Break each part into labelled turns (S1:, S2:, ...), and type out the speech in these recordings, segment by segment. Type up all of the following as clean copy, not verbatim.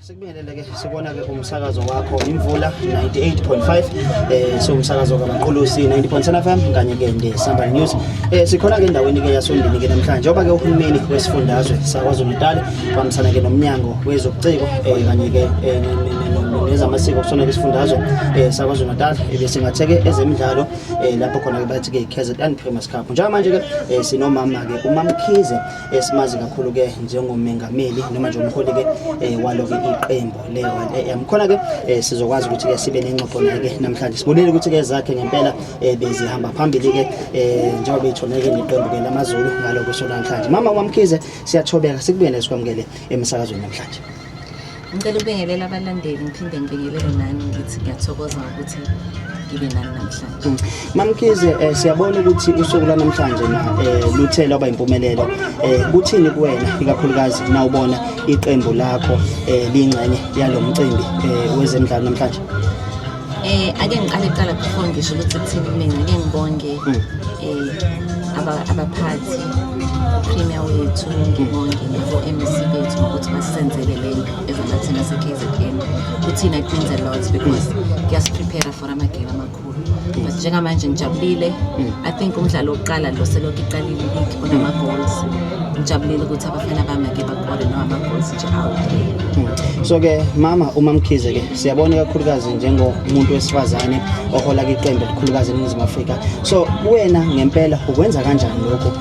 S1: Sikubingelele ke sibona ke umsakazo wakho Imvula 98.5 so umsakazo kaMaqulusi 90.7 FM kanye ke ndeSamba News sikhona ke endaweni ke yaSondini ke namhlanje njengoba ke uhulumeni wesifundazwe saKwaZulu-Natal bamsana ke nomnyango wezobuciko kanye ke nezamasiko kusona ke isifundazwe saKwaZulu-Natal bese ngatheke ezemidlalo lapho khona ke bathi ke KZN Premier Cup njengamanje ke sinomama ke uMamkhize esimazi kakhulu ke njengomengameli noma nje umholi ke walo ke iqembu yamkhona ke sizokwazi ukuthi ke sibe nengxoxo naye ke namhlanje sibonile ukuthi ke zakhe ngempela bezihamba phambili ke njengoba bethoneke neqembu ke lamaZulu ngaloko sona namhlanje mama uMamkhize siyathobeka sikubingelele sikwamukele emsakazweni namhlanje.
S2: Ngicela ukubingelela abalandeli ngiphinde ngibingelele nani ngithi ngiyathokoza ukuthi ngibe nani namhlanje.
S1: Mamkhize siyabona ukuthi usuku lanamhlanje luthela oba impumelelo kuthini kuwena ikakhulukazi na ubona iqembu lakho lingcenye yalomcimbi wezemidlalo namhlanje.
S2: Ake ngiqale before ngisho ukuthi kuthini mina ngeke ngibonge abaphathi premier wethu ngibonge nabo MC bethu ukuthi basenzele lento ezamathina seKZN kuthina it means a lot because kuyasiprepare for amagame amakhulu but njengamanje ngijabulile I think umdlalo oqala lo selokhu iqalile league onama goals ngijabulile ukuthi abafana bami ke bakore no ama goals nje out
S1: so ke mama uMamkhize ke siyabona kakhulukazi njengomuntu wesifazane ohola iqembu elikhulukazi eNingizimu Afrika so wena ngempela ukwenza kanjani lokho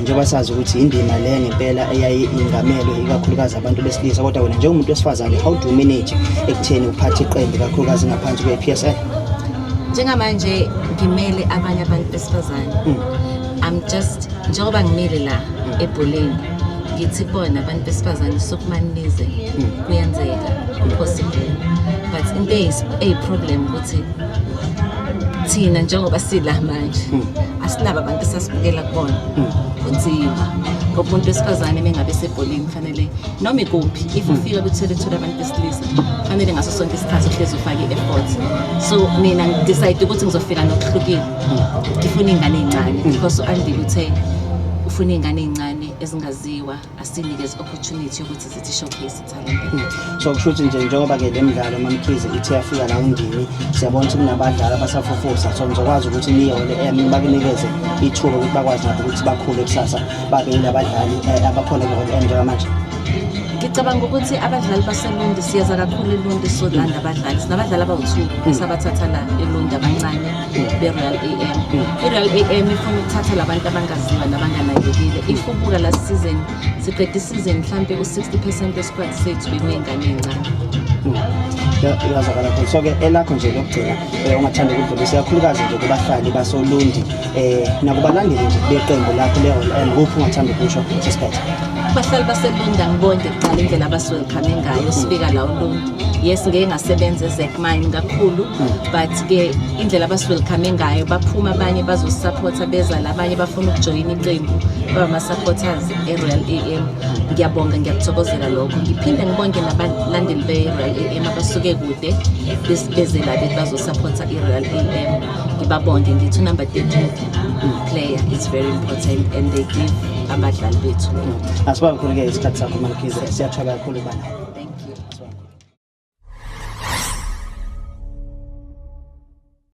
S1: njengoba sazi ukuthi indima le ngempela eyayingamelwe ikakhulukazi abantu besilisa kodwa wena njengomuntu wesifazane how do you manage ekutheni uphathe iqembu kakhulukazi ngaphansi kwePSL
S2: njengamanje ngimele abanye abantu besifazane I'm just njengoba ngimile la ebholeni ngithi bona abantu besifazane sokumanize kuyenzeka possible but into a problem ukuthi thina njengoba sila manje asinabo abantu esasibukela kubona kunzima ngoba umuntu wesifazane mengabe sebholeni kufanele noma ikuphi if ufika ku-territory abantu besilisa kufanele ngaso sonke isikhathi uhlezi ufake i-effort so mina ngidecide ukuthi ngizofika nokuhlukile ngifuna ingane encane because uandile uthe ufuna ingane encane ezingaziwa asinikeze opportunity ukuthi sithi showcase talent
S1: so kusho ukuthi njengoba ke lemidlalo Mamkhize ithi yafika la undini siyabona ukuthi kunabadlali abasafufusa so ngizokwazi ukuthi niyole bakunikeze ithuba ukuthi bakwazi nabo ukuthi bakhule kusasa babe yilabadlali abakhona ke njengamanje.
S2: Ngicabanga ukuthi abadlali baseLundi siyaza kakhulu eLundi sodlanda abadlali sinabadlali abawu2 sabathatha la eLundi abancane beRoyal AM iRoyal AM ifuna ukuthatha labantu abangaziwa nabanganakekile ifubuka la season siqeda isizini mhlambe u60% yesquad sethu benengane encane
S1: yazakala kakhulu so ke elakho nje lokugcina ungathanda ukudlulisa kakhulukazi nje kubahlali basoLundi nakubalandeli nje beqembu lakho leRoyal nguphi ungathanda ukusho sisiphethe
S2: bahlali baseLundi ngibonke kuqala indlela abaswelcome ngayo sifika la uLundi yes ngeke ngasebenza ezekmine kakhulu but ke indlela abaswelcome ngayo baphuma abanye bazosupporta beza labanye bafuna ukujoin iqembu bama supporters eRoyal AM ngiyabonga ngiyakuthokozela lokho ngiphinde ngibonge nabalandeli beRoyal AM abasuke kude bezela bezosupporta iRoyal AM ngibabonge ngithi number 13 player is very important and they give abadlali bethu
S1: asibakhulu ke isikhathi sakho Mamkhize siyathola kakhulu bana.